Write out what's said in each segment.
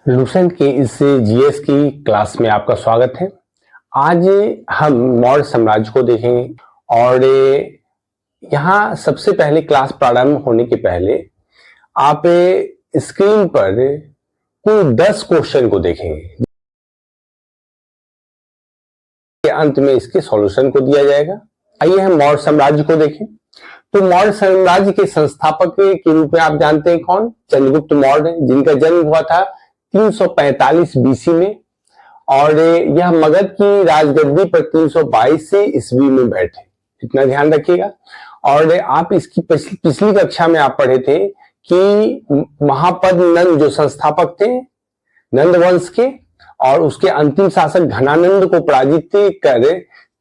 Lucent के इस GS की क्लास में आपका स्वागत है। आज हम मौर्य साम्राज्य को देखेंगे और यहाँ सबसे पहले क्लास प्रारंभ होने के पहले आप स्क्रीन पर कुल 10 क्वेश्चन को देखेंगे। के अंत में इसके सॉल्यूशन को दिया जाएगा। आइए हम मौर्य साम्राज्य को देखें। तो मौर्य साम्राज्य के संस्थापक के रूप में आप जानते हैं कौन? चंद्रगुप्त मौर्य, जिनका जन्म हुआ था 345 बीसी में और यह मगध की राजगद्दी पर 322 से ईस्वी में बैठे। इतना ध्यान रखिएगा। और आप इसकी पिछली कक्षा में आप पढ़े थे कि महापद नंद जो संस्थापक थे नंद वंश के और उसके अंतिम शासक घनानंद को पराजित कर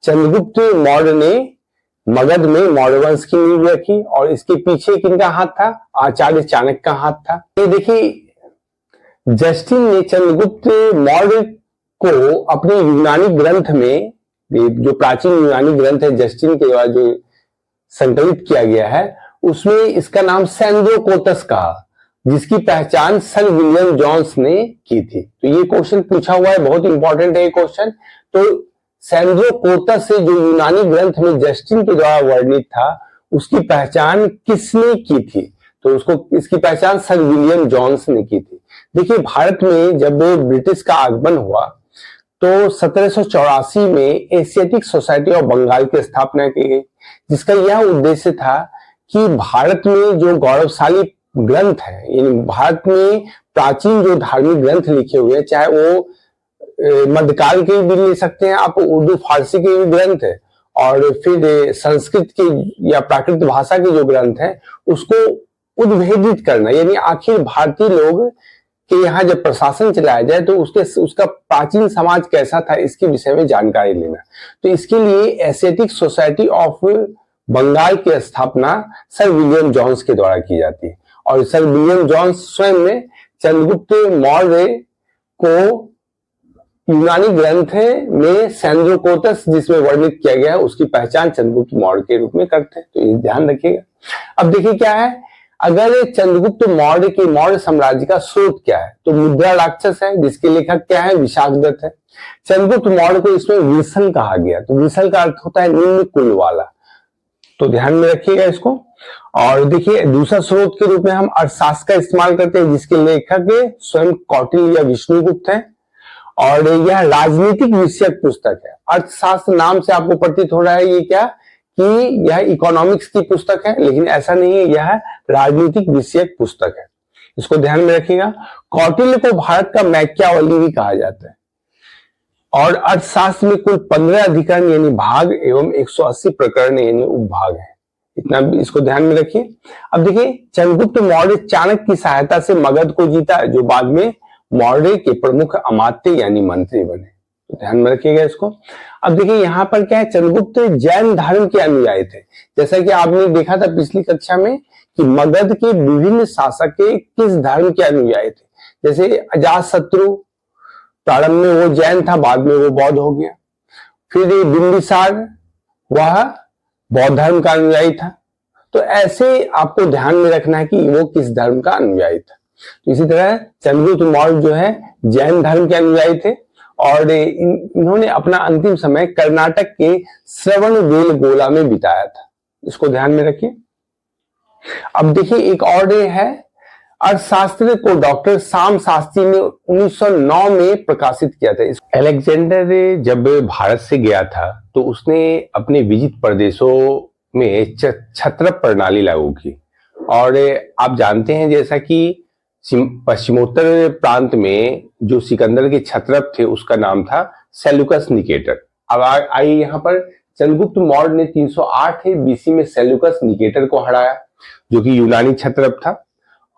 चंद्रगुप्त मौर्य ने मगध में मौर्य वंश की नींव रखी। और इसके पीछे किनका हाथ था? आचार्य चाणक्य का हाथ था। ये देखिए, जस्टिन ने चंद्रगुप्त मौर्य को अपने यूनानी ग्रंथ में, जो प्राचीन यूनानी ग्रंथ है जस्टिन के द्वारा जो संकलित किया गया है, उसमें इसका नाम सैंद्रोकोटस कहा, जिसकी पहचान सर विलियम जोन्स ने की थी। तो ये क्वेश्चन पूछा हुआ है, बहुत इंपॉर्टेंट है ये क्वेश्चन। तो सैंद्रोकोटस से जो यूनानी ग्रंथ में जस्टिन के द्वारा वर्णित था, उसकी पहचान किसने की थी? तो उसको इसकी पहचान सर विलियम जोन्स ने की थी। देखिए, भारत में जब ब्रिटिश का आगमन हुआ तो 1784 में एशियाटिक सोसाइटी ऑफ बंगाल की स्थापना की गई, जिसका यह उद्देश्य था कि भारत में जो गौरवशाली ग्रंथ है, यानी भारत में प्राचीन जो धार्मिक ग्रंथ लिखे हुए हैं, चाहे वो मध्यकाल के भी ले सकते हैं आप, उर्दू फारसी के भी ग्रंथ है, और फिर संस्कृत के या प्राकृत भाषा के जो ग्रंथ है, उसको उद्भेदित करना, यानी आखिर भारतीय लोग कि यहाँ जब प्रशासन चलाया जाए तो उसका प्राचीन समाज कैसा था, इसके विषय में जानकारी लेना। तो इसके लिए एशियाटिक सोसाइटी ऑफ बंगाल की स्थापना सर विलियम जोन्स के द्वारा की जाती है। और सर विलियम जोन्स स्वयं में चंद्रगुप्त मौर्य को यूनानी ग्रंथ में सैंद्रोकोटस जिसमें वर्णित किया गया है, उसकी पहचान चंद्रगुप्त मौर्य के रूप में करते हैं। तो ये ध्यान रखिएगा। अब देखिए क्या है, अगर चंद्रगुप्त मौर्य के मौर्य साम्राज्य का स्रोत क्या है, तो मुद्रा राक्षस है, जिसके लेखक क्या है? विशाखदत्त है। चंद्रगुप्त मौर्य को इसमें विसल कहा गया, तो विसल का अर्थ होता है निम्न कुल वाला। तो ध्यान में रखिएगा इसको। और देखिए, दूसरा स्रोत के रूप में हम अर्थशास्त्र का इस्तेमाल करते हैं, जिसके लेखक स्वयं कौटिल्य या विष्णुगुप्त है। और यह राजनीतिक विषयक पुस्तक है। अर्थशास्त्र नाम से आपको प्रतीत हो रहा है ये क्या कि यह इकोनॉमिक्स की पुस्तक है, लेकिन ऐसा नहीं है, यह राजनीतिक विषयक पुस्तक है। इसको ध्यान में रखिएगा। कौटिल्य को भारत का मैकियावेली भी कहा जाता है। और अर्थशास्त्र में कुल 15 अधिकरण यानी भाग एवं 180 प्रकरण यानी उपभाग है। इतना इसको ध्यान में रखिए। अब देखिए, चंद्रगुप्त मौर्य चाणक्य की सहायता से मगध को जीता, जो बाद में मौर्य के प्रमुख अमात्य यानी मंत्री बने। तो ध्यान में रखिएगा इसको। अब देखिए, यहाँ पर क्या है, चंद्रगुप्त जैन धर्म के अनुयायी थे। जैसा कि आपने देखा था पिछली कक्षा में कि मगध के विभिन्न शासक के किस धर्म के अनुयायी थे। जैसे अजातशत्रु, प्रारंभ में वो जैन था, बाद में वो बौद्ध हो गया। फिर बिंबिसार, वह बौद्ध धर्म का अनुयायी था। तो ऐसे आपको ध्यान में रखना है कि वो किस धर्म का अनुयायी था। तो इसी तरह चंद्रगुप्त मौर्य जो है जैन धर्म के अनुयायी थे और इन्होंने अपना अंतिम समय कर्नाटक के श्रवणबेलगोला में बिताया था। इसको ध्यान में रखिए। अब देखिए, एक और है, अर्थशास्त्र को डॉक्टर शाम शास्त्री ने 1909 में प्रकाशित किया था। अलेक्जेंडर जब भारत से गया था तो उसने अपने विजित प्रदेशों में छत्रप प्रणाली लागू की। और आप जानते हैं जैसा कि पश्चिमोत्तर प्रांत में जो सिकंदर के छत्रप थे उसका नाम था सेल्यूकस निकेटर। अब आइए यहाँ पर, चंद्रगुप्त मौर्य ने 308 बीसी में सेल्यूकस निकेटर को हराया, जो कि यूनानी छत्रप था।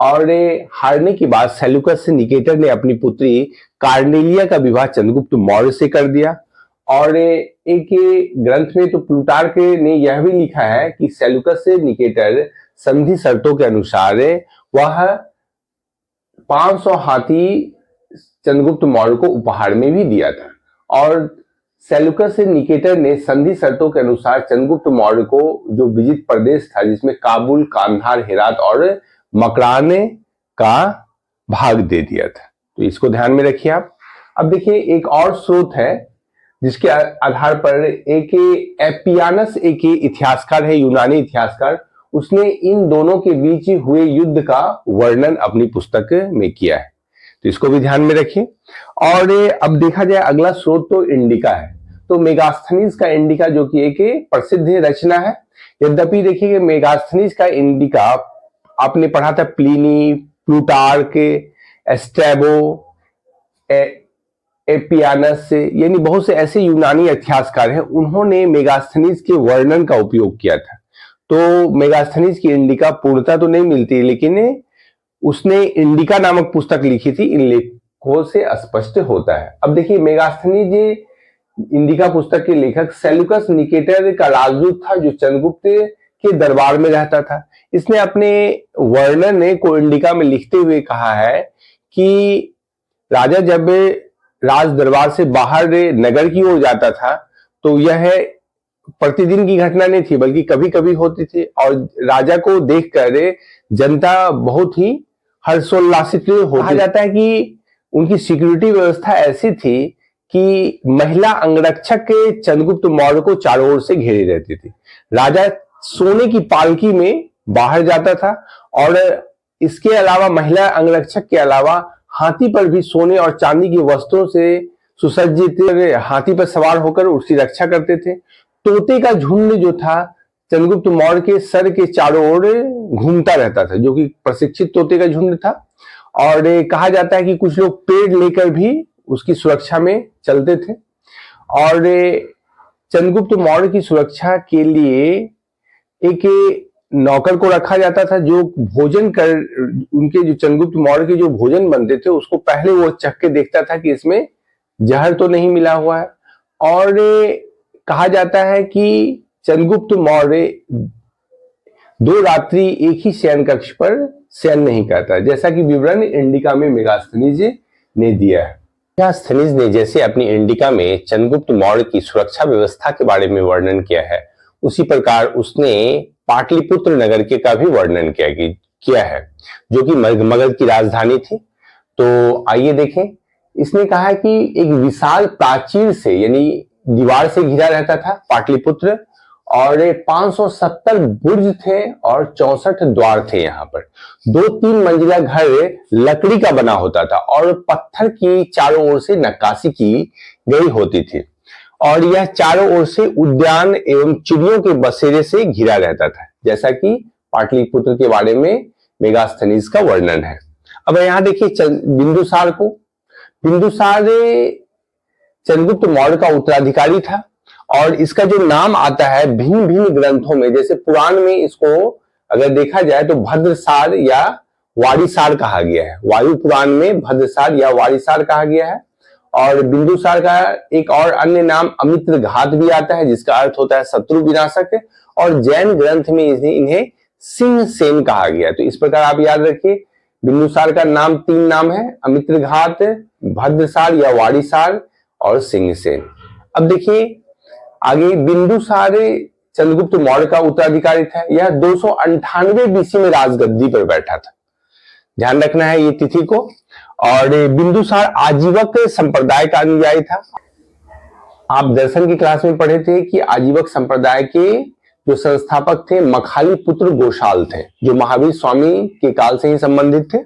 और हारने के बाद सेल्यूकस से निकेटर ने अपनी पुत्री कार्नेलिया का विवाह चंद्रगुप्त मौर्य से कर दिया। और एक ग्रंथ में तो प्लूटार्क ने यह भी लिखा है कि सेल्यूकस से निकेटर संधि शर्तों के अनुसार वह 500 हाथी चंद्रगुप्त मौर्य को उपहार में भी दिया था। और सेल्यूकस से निकेटर ने संधि शर्तों के अनुसार चंद्रगुप्त मौर्य को जो विजित प्रदेश था, जिसमें काबुल, कांधार, हेरात और मकराने का भाग दे दिया था। तो इसको ध्यान में रखिए आप। अब देखिए एक और स्रोत है जिसके आधार पर एक एपियानस एक इतिहासकार है, यूनानी इतिहासकार, उसने इन दोनों के बीच हुए युद्ध का वर्णन अपनी पुस्तक में किया है, तो इसको भी ध्यान में रखिए। और अब देखा जाए अगला स्रोत तो इंडिका है। तो मेगास्थनीज का इंडिका जो कि एक प्रसिद्ध रचना है, यद्यपि देखिए मेगास्थनीज का इंडिका आपने पढ़ा था प्लिनी, प्लूटार्क, एस्ट्रेबो, एपियानस, यानी बहुत से ऐसे यूनानी इतिहासकार हैं, उन्होंने मेगास्थनीज के वर्णन का उपयोग किया था। तो मेगास्थनीज की इंडिका पूर्णता तो नहीं मिलती, लेकिन उसने इंडिका नामक पुस्तक लिखी थी, इन लेखों से स्पष्ट होता है। अब देखिए मेगास्थनीज इंडिका पुस्तक के लेखक सेल्यूकस निकेटर का राजदूत था, जो चंद्रगुप्त के दरबार में रहता था। इसने अपने वर्णन को इंडिका में लिखते हुए कहा है कि राजा जब राज दरबार से बाहर नगर की ओर जाता था तो यह प्रतिदिन की घटना नहीं थी, बल्कि कभी कभी होती थी, और राजा को देखकर जनता बहुत ही हर्षोल्लासित होती। कहा जाता है कि उनकी सिक्योरिटी व्यवस्था ऐसी थी कि महिला अंगरक्षक चंद्रगुप्त मौर्य को चारों ओर से घेरे रहती थी। राजा सोने की पालकी में बाहर जाता था, और इसके अलावा महिला अंगरक्षक के अलावा हाथी पर भी सोने और चांदी की वस्त्रों से सुसज्जित हाथी पर सवार होकर उसकी रक्षा करते थे। तोते का झुंड जो था चंद्रगुप्त मौर्य के सर के चारों ओर घूमता रहता था, जो कि प्रशिक्षित तोते का झुंड था। और कहा जाता है कि कुछ लोग पेड़ लेकर भी उसकी सुरक्षा में चलते थे। और चंद्रगुप्त मौर्य की सुरक्षा के लिए एक नौकर को रखा जाता था, जो भोजन कर उनके जो चंद्रगुप्त मौर्य के जो भोजन बनते थे उसको पहले वो चख के देखता था कि इसमें जहर तो नहीं मिला हुआ है। और कहा जाता है कि चंद्रगुप्त मौर्य 2 रात्रि एक ही शयन कक्ष पर शयन नहीं करता, जैसा कि विवरण इंडिका में मेगास्थनीज ने दिया है। मेगास्थनीज ने जैसे अपनी इंडिका में चंद्रगुप्त मौर्य की सुरक्षा व्यवस्था के बारे में वर्णन किया है, उसी प्रकार उसने पाटलिपुत्र नगर के का भी वर्णन किया है, जो कि मगध की राजधानी थी। तो आइए देखें, इसने कहा कि एक विशाल प्राचीर से यानी दीवार से घिरा रहता था पाटलिपुत्र, और 570 बुर्ज थे और 64 द्वार थे। यहाँ पर 2-3 मंजिला घर लकड़ी का बना होता था और पत्थर की चारों ओर से नक्काशी की गई होती थी, और यह चारों ओर से उद्यान एवं चिड़ियों के बसेरे से घिरा रहता था, जैसा कि पाटलिपुत्र के बारे में मेगास्थनीज का वर्णन है। अब यहाँ देखिए बिंदुसार को। बिंदुसार चंद्रगुप्त मौर्य का उत्तराधिकारी था, और इसका जो नाम आता है भिन्न भिन्न ग्रंथों में, जैसे पुराण में इसको अगर देखा जाए तो भद्रसार या वारिसार कहा गया है। वायु पुराण में भद्रसार या वारिसार कहा गया है। और बिंदुसार का एक और अन्य नाम अमित्र घात भी आता है, जिसका अर्थ होता है शत्रु विनाशक, और जैन ग्रंथ में इन्हें सिंह सेन कहा गया। तो इस प्रकार आप याद रखिए, बिंदुसार का नाम 3 नाम है, अमित्र घात, भद्रसार या वारिसार और सिंह सेन। अब देखिए आगे, बिंदुसार चंद्रगुप्त मौर्य का उत्तराधिकारी था। यह 298 बीसी में राजगद्दी पर बैठा था, ध्यान रखना है ये तिथि को। और बिंदुसार आजीवक संप्रदाय का अनुयायी था। आप दर्शन की क्लास में पढ़े थे कि आजीवक संप्रदाय के जो संस्थापक थे मखाली पुत्र गोशाल थे, जो महावीर स्वामी के काल से ही संबंधित थे।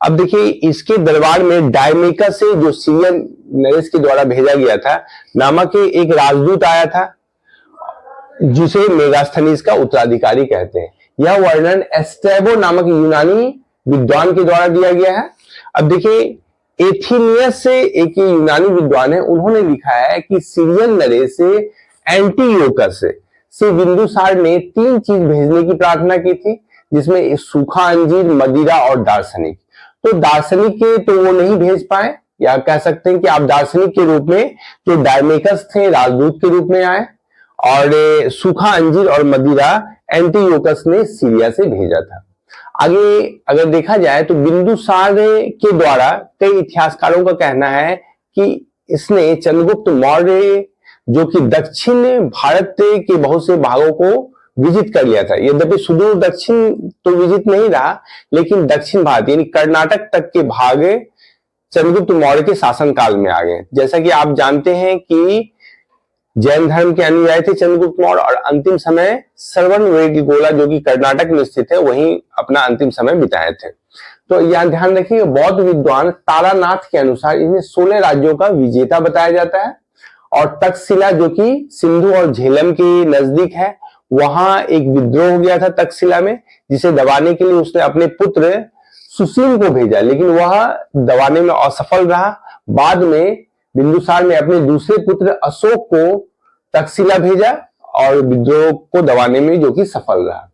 अब देखिए इसके दरबार में डायमेकस से जो सीरियन नरेश के द्वारा भेजा गया था नामक एक राजदूत आया था, जिसे मेगास्थनीज का उत्तराधिकारी कहते हैं। यह वर्णन एस्ट्रेबो नामक यूनानी विद्वान के द्वारा दिया गया है। अब देखिए एथिनियस से एक यूनानी विद्वान है, उन्होंने लिखा है कि सीरियन नरेश एंटीयोकस से बिंदुसार ने 3 चीज भेजने की प्रार्थना की थी, जिसमें सूखा अंजीर, मदिरा और दार्शनिक। तो दार्शनिक के तो वो नहीं भेज पाए, या कह सकते हैं कि आप दार्शनिक के रूप में जो डायमेकस थे राजदूत के रूप में आए, और सूखा अंजीर और मदिरा एंटीयोकस ने सीरिया से भेजा था। आगे अगर देखा जाए तो बिंदुसार के द्वारा कई इतिहासकारों का कहना है कि इसने चंद्रगुप्त मौर्य जो कि दक्षिण भारत के बहुत से भागों को विजित कर लिया था। यद्यपि सुदूर दक्षिण तो विजित नहीं रहा, लेकिन दक्षिण भारत यानी कर्नाटक तक के भाग चंद्रगुप्त मौर्य के शासनकाल में आ गए। जैसा कि आप जानते हैं कि जैन धर्म के अनुयायी थे चंद्रगुप्त मौर्य, और अंतिम समय श्रवणबेलगोला जो कि कर्नाटक में स्थित है वहीं अपना अंतिम समय बिताए थे। तो यहां ध्यान रखिए, बौद्ध विद्वान तारानाथ के अनुसार इन्हें 16 राज्यों का विजेता बताया जाता है। और तक्षशिला जो कि सिंधु और झेलम के नजदीक है, वहां एक विद्रोह हो गया था तक्षशिला में, जिसे दबाने के लिए उसने अपने पुत्र सुशील को भेजा, लेकिन वह दबाने में असफल रहा। बाद में बिंदुसार ने अपने दूसरे पुत्र अशोक को तक्षशिला भेजा और विद्रोह को दबाने में जो कि सफल रहा।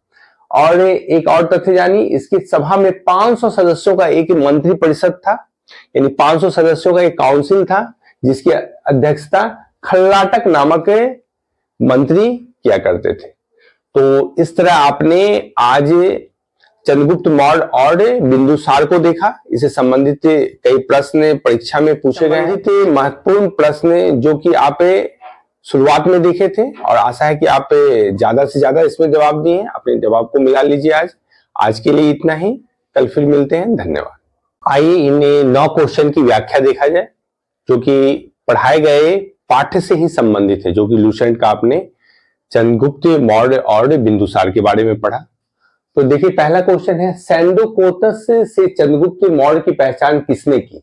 और एक और तथ्य जानी, इसकी सभा में 500 सदस्यों का एक मंत्री परिषद था, यानी 500 सदस्यों का एक काउंसिल था, जिसकी अध्यक्षता खल्लाटक नामक मंत्री किया करते थे। तो इस तरह आपने आज चंद्रगुप्त मौर्य और बिंदुसार को देखा। इससे संबंधित कई प्रश्न परीक्षा में पूछे गए हैं, महत्वपूर्ण प्रश्न जो कि आप शुरुआत में देखे थे, और आशा है कि आप ज्यादा से ज्यादा इसमें जवाब दिए हैं। अपने जवाब को मिला लीजिए। आज के लिए इतना ही, कल फिर मिलते हैं। धन्यवाद। आइए इन 9 क्वेश्चन की व्याख्या देखा जाए, जो कि पढ़ाए गए पाठ्य से ही संबंधित है, जो कि लूसेंट का आपने चंद्रगुप्त मौर्य और बिंदुसार के बारे में पढ़ा। तो देखिए, पहला क्वेश्चन है, सैंडोकोटस से चंद्रगुप्त मौर्य की पहचान किसने की?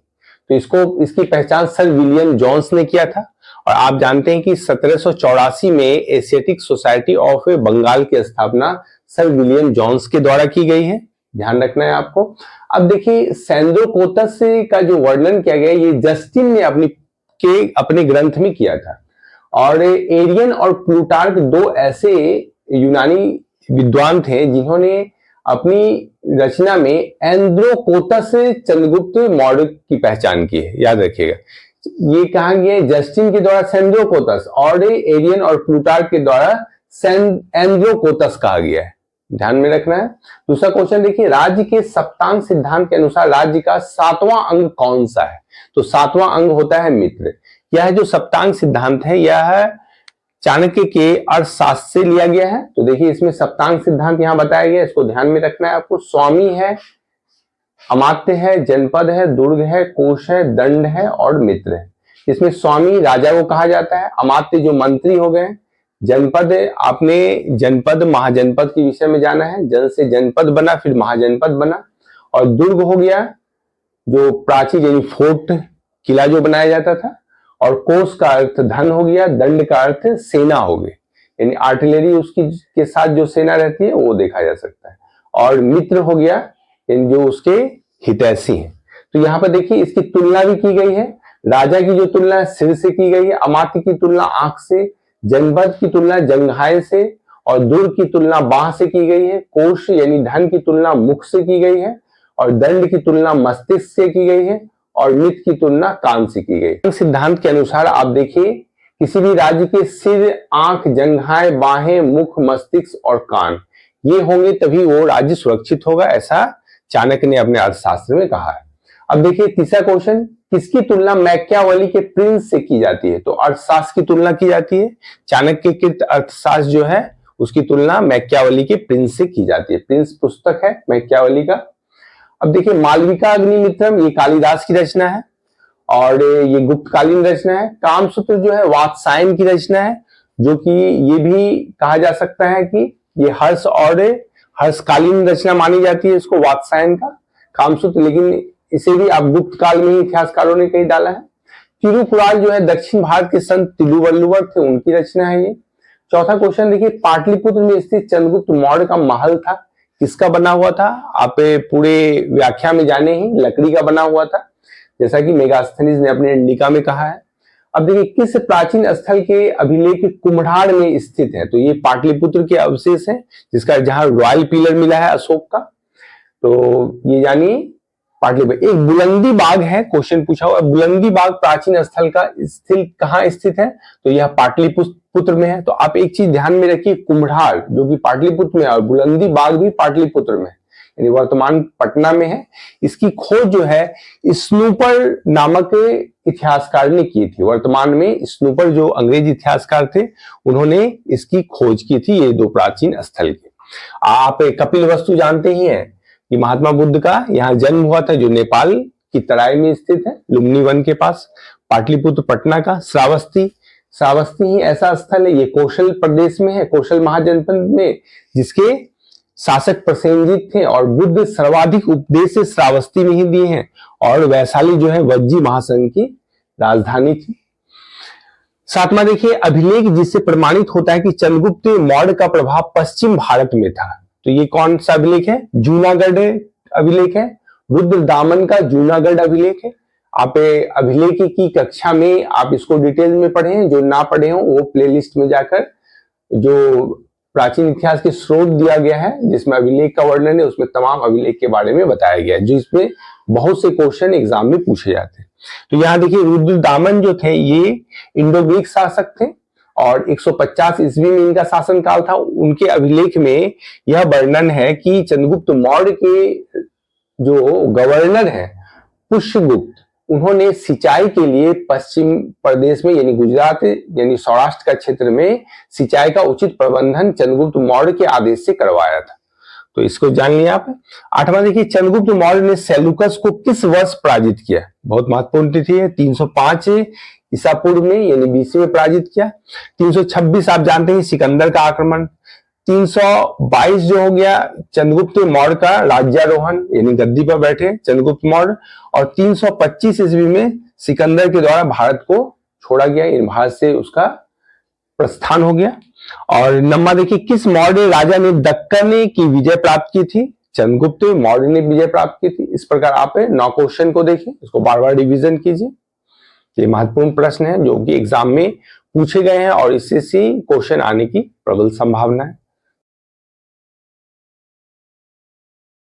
तो इसकी पहचान सर विलियम जोन्स ने किया था। और आप जानते हैं कि 1784 में एशियाटिक सोसाइटी ऑफ बंगाल की स्थापना सर विलियम जोन्स के द्वारा की गई है, ध्यान रखना है आपको। अब देखिए, सैंडोकोटस का जो वर्णन किया गया, ये जस्टिन ने अपने ग्रंथ में किया था। और एरियन और प्लूटार्क 2 ऐसे यूनानी विद्वान थे जिन्होंने अपनी रचना में एंड्रोकोटस से चंद्रगुप्त मौर्य की पहचान की है, याद रखिएगा। ये कहा गया है जस्टिन के द्वारा सैंड्रोकोटस, और एरियन और प्लूटार्क के द्वारा एंड्रोकोटस कहा गया है, ध्यान में रखना है। दूसरा क्वेश्चन देखिए, राज्य के सप्तांग सिद्धांत के अनुसार राज्य का 7वां अंग कौन सा है? तो 7वां अंग होता है मित्र। यह जो सप्तांग सिद्धांत है, यह चाणक्य के अर्थशास्त्र से लिया गया है। तो देखिए, इसमें सप्तांग सिद्धांत यहां बताया गया, इसको ध्यान में रखना है आपको। स्वामी है, अमात्य है, जनपद है, दुर्ग है, कोश है, दंड है और मित्र है। इसमें स्वामी राजा को कहा जाता है, अमात्य जो मंत्री हो गए, जनपद आपने जनपद महाजनपद के विषय में जाना है, जन से जनपद बना फिर महाजनपद बना। और दुर्ग हो गया जो प्राचीन यानी फोर्ट किला जो बनाया जाता था। और कोष का अर्थ धन हो गया, दंड का अर्थ सेना हो गई, यानी आर्टिलरी उसकी के साथ जो सेना रहती है वो देखा जा सकता है। और मित्र हो गया यानी जो उसके हितैषी हैं। तो यहाँ पर देखिए, इसकी तुलना भी की गई है। राजा की जो तुलना है सिर से की गई है, अमात्य की तुलना आंख से, जनपद की तुलना जंघाए से, और दुर्ग की तुलना बाह से की गई है। कोष यानी धन की तुलना मुख से की गई है, और दंड की तुलना मस्तिष्क से की गई है, और मित्र की तुलना कान से की गई। सिद्धांत के अनुसार आप देखिए, किसी भी राज्य के सिर, आंख, जंघाएं, बाहें, मुख, मस्तिष्क और कान ये होंगे तभी वो राज्य सुरक्षित होगा, ऐसा चाणक्य ने अपने अर्थशास्त्र में कहा है। अब देखिए तीसरा क्वेश्चन, किसकी तुलना मैकियावेली के प्रिंस से की जाती है? तो अर्थशास्त्र की तुलना की जाती है। चाणक्य के अर्थशास्त्र जो है उसकी तुलना मैकियावेली के प्रिंस से की जाती है। प्रिंस पुस्तक है मैकियावेली का। अब देखिए, मालविका अग्निमित्रम ये कालिदास की रचना है, और ये गुप्तकालीन रचना है। कामसूत्र जो है वात्सायन की रचना है, जो कि ये भी कहा जा सकता है कि ये हर्ष और हर्षकालीन रचना मानी जाती है इसको, वात्सायन का कामसूत्र, लेकिन इसे भी आप गुप्त काल में ही इतिहासकारों ने कहीं डाला है। तिरुकुराल जो है दक्षिण भारत के संत तिरुवल्लुवर थे, उनकी रचना है ये। चौथा क्वेश्चन देखिए, पाटलिपुत्र में स्थित चंद्रगुप्त मौर्य का महल था, किसका बना हुआ था? आप पूरे व्याख्या में जाने ही, लकड़ी का बना हुआ था, जैसा कि मेगास्थनीज ने अपने इंडिका में कहा है। अब देखिए, किस प्राचीन स्थल के अभिलेख कुम्हड़ार में स्थित है? तो ये पाटलिपुत्र के अवशेष है, जिसका जहां रॉयल पिलर मिला है अशोक का। तो ये जानिए पाटलिपुत्र। एक बुलंदी बाग है, क्वेश्चन पूछा हुआ, बुलंदी बाग प्राचीन स्थल का स्थिल कहाँ स्थित है? तो यह पाटलिपुत्र में है। तो आप एक चीज ध्यान में रखिए, कुम्हड़ार जो कि पाटलिपुत्र में है और बुलंदी बाग भी पाटलिपुत्र में है, यानी वर्तमान पटना में है। इसकी खोज जो है स्नूपर नामक इतिहासकार ने की थी। वर्तमान में स्नूपर जो अंग्रेजी इतिहासकार थे, उन्होंने इसकी खोज की थी, ये 2 प्राचीन स्थल के। आप कपिलवस्तु जानते ही हैं कि महात्मा बुद्ध का यहाँ जन्म हुआ था, जो नेपाल की तराई में स्थित है, लुम्बिनी वन के पास। पाटलिपुत्र पटना का श्रावस्ती, श्रावस्ती ही ऐसा स्थल है, ये कौशल प्रदेश में है, कौशल महाजनपद में, जिसके शासक प्रसेनजीत थे और बुद्ध सर्वाधिक उपदेश श्रावस्ती में ही दिए हैं। और वैशाली जो है वज्जी महासंघ की राजधानी थी। सातवां देखिए, अभिलेख जिससे प्रमाणित होता है कि चंद्रगुप्त मौर्य का प्रभाव पश्चिम भारत में था। तो ये कौन सा अभिलेख है? जूनागढ़ अभिलेख है, रुद्रदामन का जूनागढ़ अभिलेख है। आप अभिलेख की कक्षा में आप इसको डिटेल में पढ़े, जो ना पढ़े हो वो प्लेलिस्ट में जाकर जो प्राचीन इतिहास के स्रोत दिया गया है जिसमें अभिलेख का वर्णन है, उसमें तमाम अभिलेख के बारे में बताया गया है, जिसमें बहुत से क्वेश्चन एग्जाम में पूछे जाते हैं। तो यहाँ देखिए, रुद्रदामन जो थे ये इंडो ग्रीक शासक थे और 150 ईस्वी में इनका शासनकाल था। उनके अभिलेख में यह वर्णन है कि चंद्रगुप्त मौर्य के जो गवर्नर हैं पुष्यगुप्त, उन्होंने सिंचाई के लिए पश्चिम प्रदेश में यानी गुजरात यानी सौराष्ट्र का क्षेत्र में सिंचाई का उचित प्रबंधन चंद्रगुप्त मौर्य के आदेश से करवाया था। तो इसको जान लिया आप। आठवां देखिए, चंद्रगुप्त मौर्य ने सेल्यूकस को किस वर्ष पराजित किया? बहुत महत्वपूर्ण तिथि है, 305 ईसा पूर्व में यानी बीसी में पराजित किया। 326 आप जानते हैं सिकंदर का आक्रमण। 322 जो हो गया चंद्रगुप्त मौर्य का राज्यारोहण यानी गद्दी पर बैठे चंद्रगुप्त मौर्य। और 325 ईस्वी में सिकंदर के द्वारा भारत को छोड़ा गया, भारत से उसका प्रस्थान हो गया। और नंबर देखिए, किस मौर्य राजा ने दक्कन की विजय प्राप्त की थी? चंद्रगुप्त मौर्य ने विजय प्राप्त की थी। इस प्रकार आप 9 क्वेश्चन को देखिए, इसको बार बार रिवीजन कीजिए। ये महत्वपूर्ण प्रश्न है जो कि एग्जाम में पूछे गए हैं और इससे क्वेश्चन आने की प्रबल संभावना है।